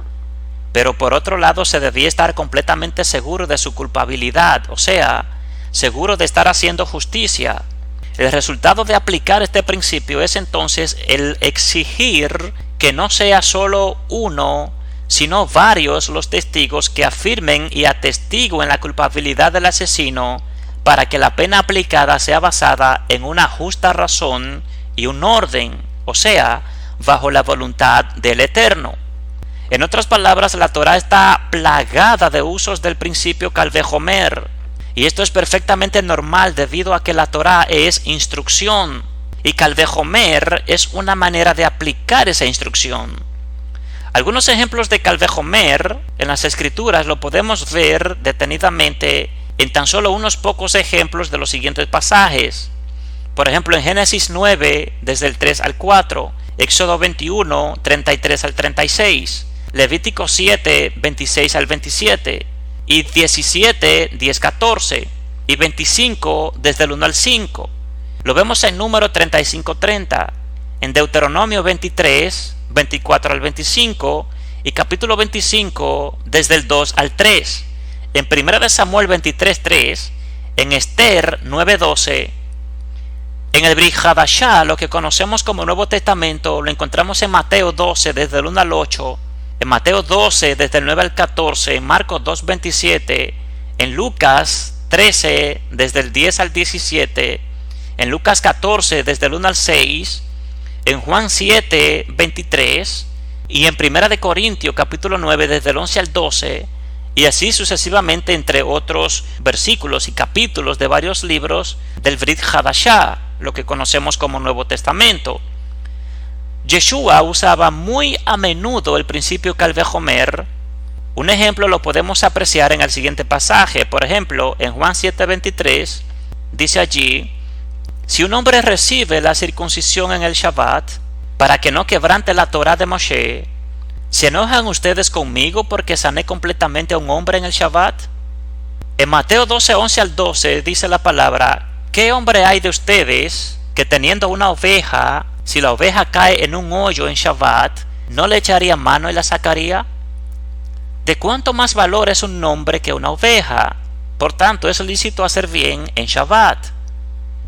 pero por otro lado se debía estar completamente seguro de su culpabilidad, o sea, seguro de estar haciendo justicia. El resultado de aplicar este principio es entonces el exigir que no sea solo uno, sino varios los testigos que afirmen y atestiguen la culpabilidad del asesino para que la pena aplicada sea basada en una justa razón y un orden, o sea, bajo la voluntad del Eterno. En otras palabras, la Torá está plagada de usos del principio Kal Vajomer, y esto es perfectamente normal debido a que la Torá es instrucción, y Kal Vajomer es una manera de aplicar esa instrucción. Algunos ejemplos de Kal Vajomer en las Escrituras lo podemos ver detenidamente en tan solo unos pocos ejemplos de los siguientes pasajes. Por ejemplo, en Génesis 9, desde el 3 al 4, Éxodo 21, 33 al 36, Levítico 7, 26 al 27, y 17, 10, 14, y 25, desde el 1 al 5. Lo vemos en Número 35, 30, en Deuteronomio 23, 24 al 25, y capítulo 25, desde el 2 al 3. En 1 Samuel 23, 3, en Esther 9, 12, en el Brit Hadashah, lo que conocemos como Nuevo Testamento, lo encontramos en Mateo 12, desde el 1 al 8, en Mateo 12, desde el 9 al 14, en Marcos 2, 27, en Lucas 13, desde el 10 al 17, en Lucas 14, desde el 1 al 6, en Juan 7, 23, y en 1 Corintios capítulo 9, desde el 11 al 12, y así sucesivamente entre otros versículos y capítulos de varios libros del Brit Hadashah, lo que conocemos como Nuevo Testamento. Yeshua usaba muy a menudo el principio Kal Vajomer. Un ejemplo lo podemos apreciar en el siguiente pasaje. Por ejemplo, en Juan 7:23 dice allí: si un hombre recibe la circuncisión en el Shabbat para que no quebrante la Torá de Moshe, ¿se enojan ustedes conmigo porque sané completamente a un hombre en el Shabbat? En Mateo 12, 11 al 12 dice la palabra: ¿qué hombre hay de ustedes que teniendo una oveja, si la oveja cae en un hoyo en Shabbat, no le echaría mano y la sacaría? ¿De cuánto más valor es un hombre que una oveja? Por tanto, es lícito hacer bien en Shabbat.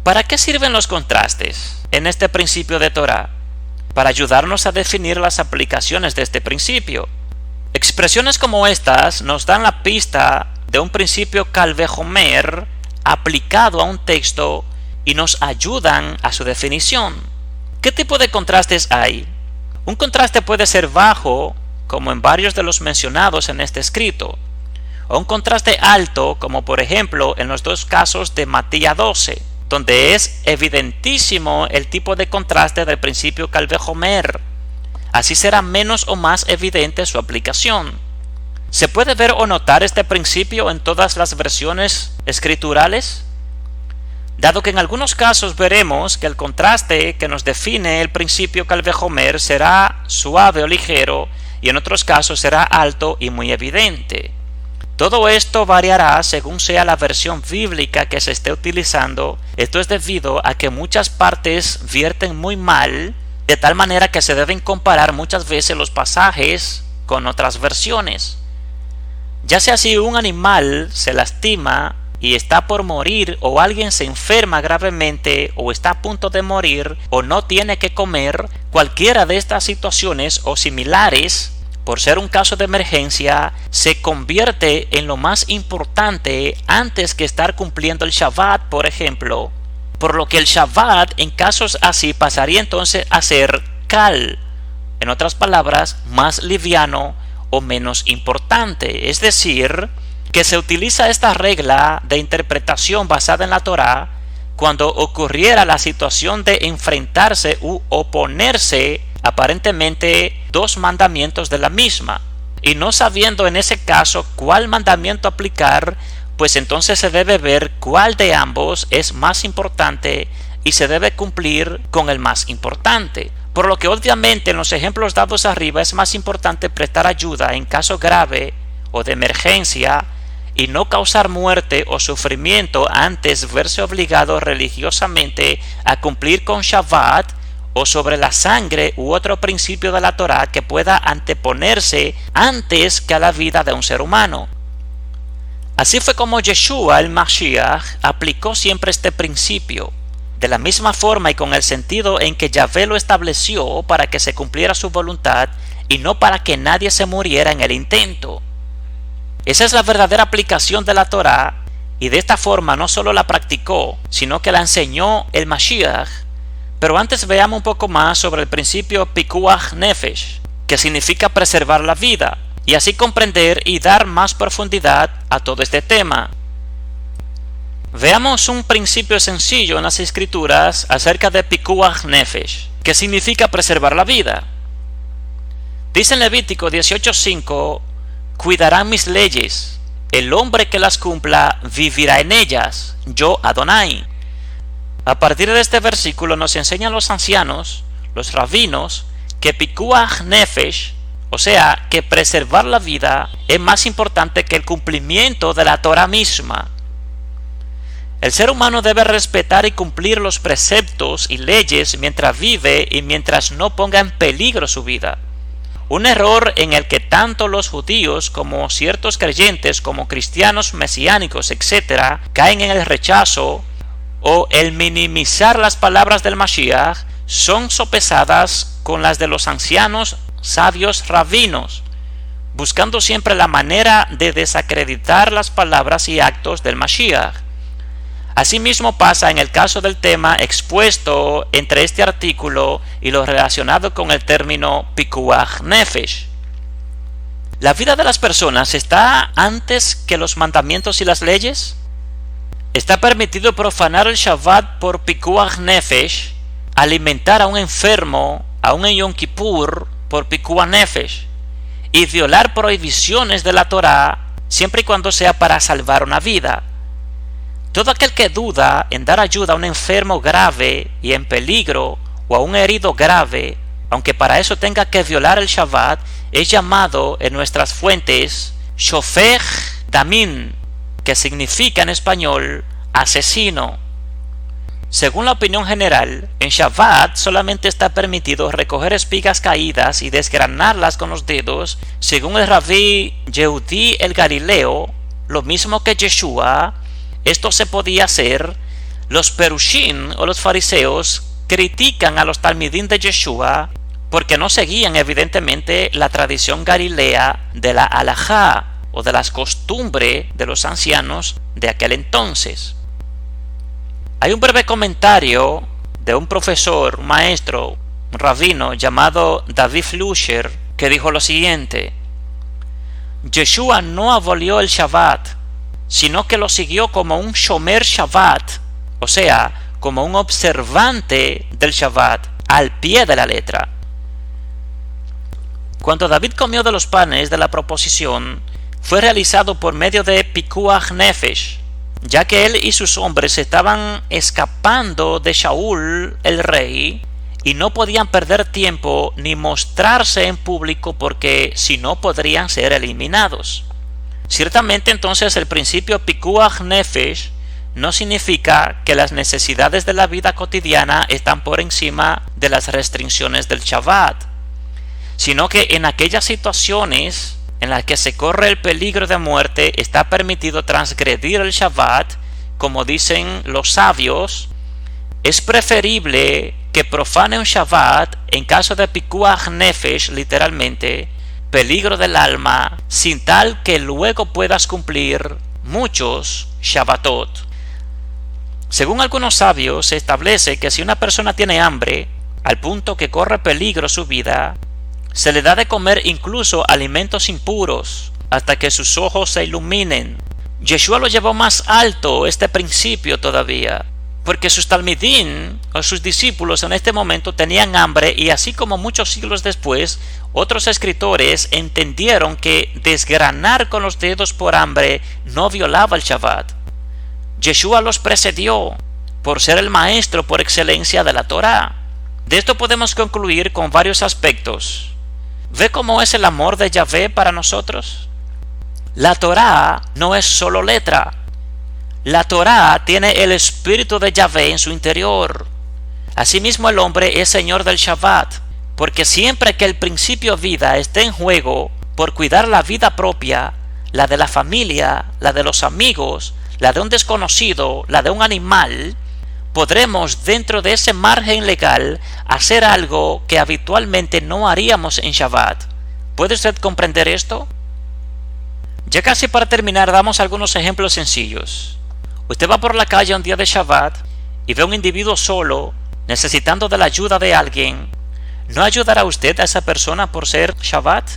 ¿Para qué sirven los contrastes en este principio de Torá? Para ayudarnos a definir las aplicaciones de este principio. Expresiones como estas nos dan la pista de un principio Kal Vajomer aplicado a un texto y nos ayudan a su definición. ¿Qué tipo de contrastes hay? Un contraste puede ser bajo, como en varios de los mencionados en este escrito, o un contraste alto, como por ejemplo en los dos casos de Matías 12, donde es evidentísimo el tipo de contraste del principio Kal Vajomer. Así será menos o más evidente su aplicación. ¿Se puede ver o notar este principio en todas las versiones escriturales? Dado que en algunos casos veremos que el contraste que nos define el principio Kal Vajomer será suave o ligero, y en otros casos será alto y muy evidente. Todo esto variará según sea la versión bíblica que se esté utilizando. Esto es debido a que muchas partes vierten muy mal, de tal manera que se deben comparar muchas veces los pasajes con otras versiones. Ya sea si un animal se lastima y está por morir, o alguien se enferma gravemente, o está a punto de morir, o no tiene que comer, cualquiera de estas situaciones o similares, por ser un caso de emergencia, se convierte en lo más importante antes que estar cumpliendo el Shabbat, por ejemplo. Por lo que el Shabbat en casos así pasaría entonces a ser Kal, en otras palabras, más liviano o menos importante. Es decir, que se utiliza esta regla de interpretación basada en la Torá cuando ocurriera la situación de enfrentarse u oponerse aparentemente dos mandamientos de la misma, y no sabiendo en ese caso cuál mandamiento aplicar, pues entonces se debe ver cuál de ambos es más importante y se debe cumplir con el más importante. Por lo que obviamente en los ejemplos dados arriba es más importante prestar ayuda en caso grave o de emergencia y no causar muerte o sufrimiento antes verse obligado religiosamente a cumplir con Shabbat o sobre la sangre u otro principio de la Torá que pueda anteponerse antes que a la vida de un ser humano. Así fue como Yeshua el Mashiach aplicó siempre este principio, de la misma forma y con el sentido en que Yahvé lo estableció para que se cumpliera su voluntad y no para que nadie se muriera en el intento. Esa es la verdadera aplicación de la Torá, y de esta forma no solo la practicó, sino que la enseñó el Mashiach. Pero antes veamos un poco más sobre el principio Pikuach Nefesh, que significa preservar la vida, y así comprender y dar más profundidad a todo este tema. Veamos un principio sencillo en las Escrituras acerca de Pikuach Nefesh, que significa preservar la vida. Dice en Levítico 18:5: cuidarán mis leyes, el hombre que las cumpla vivirá en ellas, yo Adonai. A partir de este versículo nos enseñan los ancianos, los rabinos, que Pikuach Nefesh, o sea, que preservar la vida, es más importante que el cumplimiento de la Torah misma. El ser humano debe respetar y cumplir los preceptos y leyes mientras vive y mientras no ponga en peligro su vida. Un error en el que tanto los judíos como ciertos creyentes como cristianos mesiánicos, etc., caen en el rechazo o el minimizar las palabras del Mashiach son sopesadas con las de los ancianos sabios rabinos, buscando siempre la manera de desacreditar las palabras y actos del Mashiach. Asimismo pasa en el caso del tema expuesto entre este artículo y lo relacionado con el término Pikuach Nefesh. ¿La vida de las personas está antes que los mandamientos y las leyes? ¿Está permitido profanar el Shabbat por Pikuach Nefesh, alimentar a un enfermo, aún en Yom Kippur, por Pikuach Nefesh, y violar prohibiciones de la Torá siempre y cuando sea para salvar una vida? Todo aquel que duda en dar ayuda a un enfermo grave y en peligro o a un herido grave, aunque para eso tenga que violar el Shabbat, es llamado en nuestras fuentes Shofech Damin, que significa en español asesino. Según la opinión general, en Shabbat solamente está permitido recoger espigas caídas y desgranarlas con los dedos, según el rabí Yehudí el Galileo, lo mismo que Yeshua. Esto se podía hacer. Los perushim o los fariseos critican a los talmidín de Yeshua porque no seguían evidentemente la tradición galilea de la halajá o de las costumbres de los ancianos de aquel entonces. Hay un breve comentario de un profesor, un maestro, un rabino llamado David Flusher, que dijo lo siguiente: Yeshua no abolió el Shabbat, sino que lo siguió como un Shomer Shabbat, o sea, como un observante del Shabbat, al pie de la letra. Cuando David comió de los panes de la proposición, fue realizado por medio de Pikuach Nefesh, ya que él y sus hombres estaban escapando de Shaul, el rey, y no podían perder tiempo ni mostrarse en público porque si no podrían ser eliminados. Ciertamente entonces el principio Pikuach Nefesh no significa que las necesidades de la vida cotidiana están por encima de las restricciones del Shabbat, sino que en aquellas situaciones en las que se corre el peligro de muerte está permitido transgredir el Shabbat, como dicen los sabios. Es preferible que profane un Shabbat en caso de Pikuach Nefesh, literalmente, peligro del alma, sin tal que luego puedas cumplir muchos Shabbatot. Según algunos sabios, se establece que si una persona tiene hambre, al punto que corre peligro su vida, se le da de comer incluso alimentos impuros, hasta que sus ojos se iluminen. Yeshua lo llevó más alto este principio todavía, porque sus talmidín o sus discípulos en este momento tenían hambre, y así como muchos siglos después, otros escritores entendieron que desgranar con los dedos por hambre no violaba el Shabbat. Yeshua los precedió, por ser el maestro por excelencia de la Torá. De esto podemos concluir con varios aspectos. ¿Ve cómo es el amor de Yahvé para nosotros? La Torá no es solo letra. La Torá tiene el espíritu de Yahvé en su interior. Asimismo, el hombre es señor del Shabbat, porque siempre que el principio vida esté en juego por cuidar la vida propia, la de la familia, la de los amigos, la de un desconocido, la de un animal, podremos dentro de ese margen legal hacer algo que habitualmente no haríamos en Shabbat. ¿Puede usted comprender esto? Ya casi para terminar, damos algunos ejemplos sencillos. Usted va por la calle un día de Shabbat y ve a un individuo solo necesitando de la ayuda de alguien. ¿No ayudará usted a esa persona por ser Shabbat?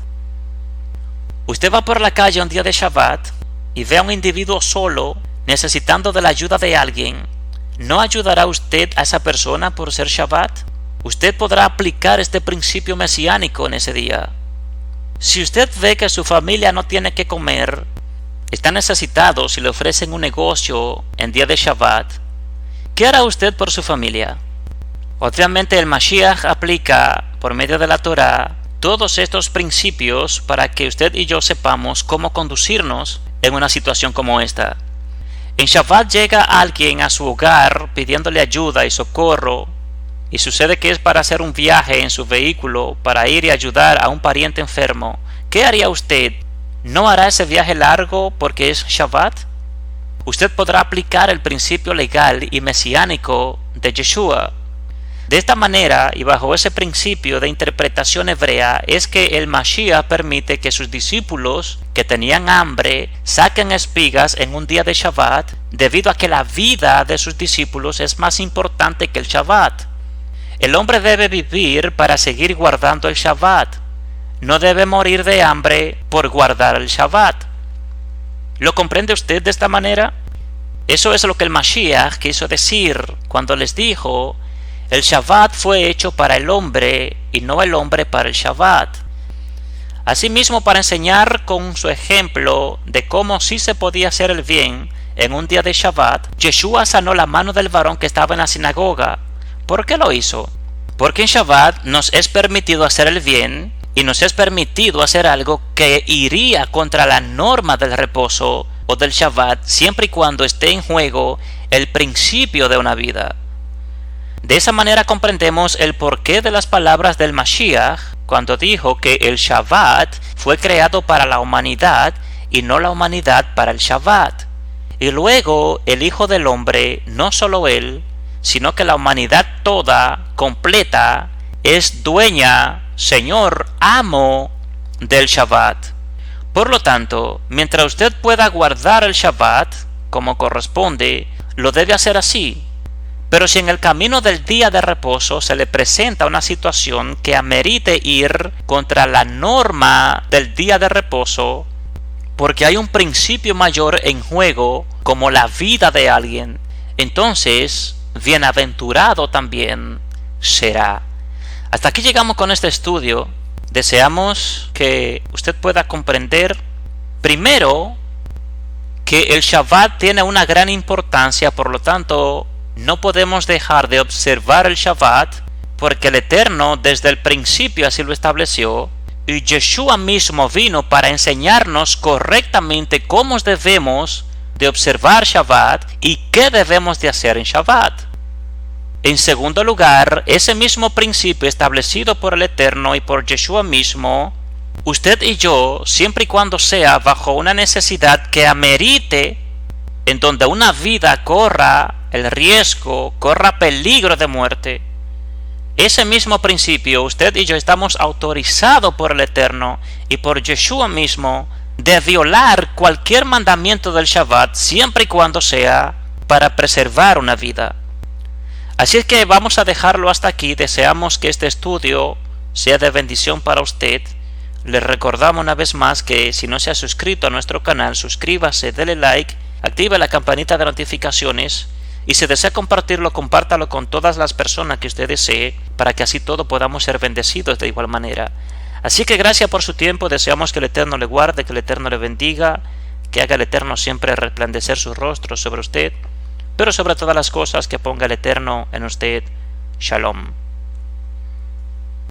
Usted va por la calle un día de Shabbat y ve a un individuo solo necesitando de la ayuda de alguien. ¿No ayudará usted a esa persona por ser Shabbat? Usted podrá aplicar este principio mesiánico en ese día. Si usted ve que su familia no tiene que comer, está necesitado si le ofrecen un negocio en día de Shabbat, ¿qué hará usted por su familia? Obviamente el Mashiach aplica por medio de la Torá todos estos principios para que usted y yo sepamos cómo conducirnos en una situación como esta. En Shabbat llega alguien a su hogar pidiéndole ayuda y socorro, y sucede que es para hacer un viaje en su vehículo para ir y ayudar a un pariente enfermo. ¿Qué haría usted? ¿No hará ese viaje largo porque es Shabbat? Usted podrá aplicar el principio legal y mesiánico de Yeshua. De esta manera, y bajo ese principio de interpretación hebrea, es que el Mashiach permite que sus discípulos que tenían hambre saquen espigas en un día de Shabbat, debido a que la vida de sus discípulos es más importante que el Shabbat. El hombre debe vivir para seguir guardando el Shabbat. No debe morir de hambre por guardar el Shabbat. ¿Lo comprende usted de esta manera? Eso es lo que el Mashiach quiso decir cuando les dijo: el Shabbat fue hecho para el hombre y no el hombre para el Shabbat. Asimismo, para enseñar con su ejemplo de cómo sí se podía hacer el bien en un día de Shabbat, Yeshua sanó la mano del varón que estaba en la sinagoga. ¿Por qué lo hizo? Porque en Shabbat nos es permitido hacer el bien y nos es permitido hacer algo que iría contra la norma del reposo o del Shabbat, siempre y cuando esté en juego el principio de una vida. De esa manera comprendemos el porqué de las palabras del Mashiach cuando dijo que el Shabbat fue creado para la humanidad y no la humanidad para el Shabbat. Y luego el Hijo del Hombre, no solo él, sino que la humanidad toda, completa, es dueña, señor, amo del Shabbat. Por lo tanto, mientras usted pueda guardar el Shabbat como corresponde, lo debe hacer así. Pero si en el camino del día de reposo se le presenta una situación que amerite ir contra la norma del día de reposo, porque hay un principio mayor en juego como la vida de alguien, entonces bienaventurado también será. Hasta aquí llegamos con este estudio. Deseamos que usted pueda comprender, primero, que el Shabbat tiene una gran importancia, por lo tanto no podemos dejar de observar el Shabbat, porque el Eterno desde el principio así lo estableció, y Yeshua mismo vino para enseñarnos correctamente cómo debemos de observar Shabbat y qué debemos de hacer en Shabbat. En segundo lugar, ese mismo principio establecido por el Eterno y por Yeshua mismo, usted y yo, siempre y cuando sea bajo una necesidad que amerite, en donde una vida corra el riesgo, corra peligro de muerte, ese mismo principio usted y yo estamos autorizados por el Eterno y por Yeshua mismo de violar cualquier mandamiento del Shabbat, siempre y cuando sea para preservar una vida. Así es que vamos a dejarlo hasta aquí. Deseamos que este estudio sea de bendición para usted. Les recordamos una vez más que si no se ha suscrito a nuestro canal, suscríbase, dele like, active la campanita de notificaciones y si desea compartirlo, compártalo con todas las personas que usted desee para que así todos podamos ser bendecidos de igual manera. Así que gracias por su tiempo. Deseamos que el Eterno le guarde, que el Eterno le bendiga, que haga el Eterno siempre resplandecer su rostro sobre usted. pero sobre todas las cosas que ponga el Eterno en usted. Shalom.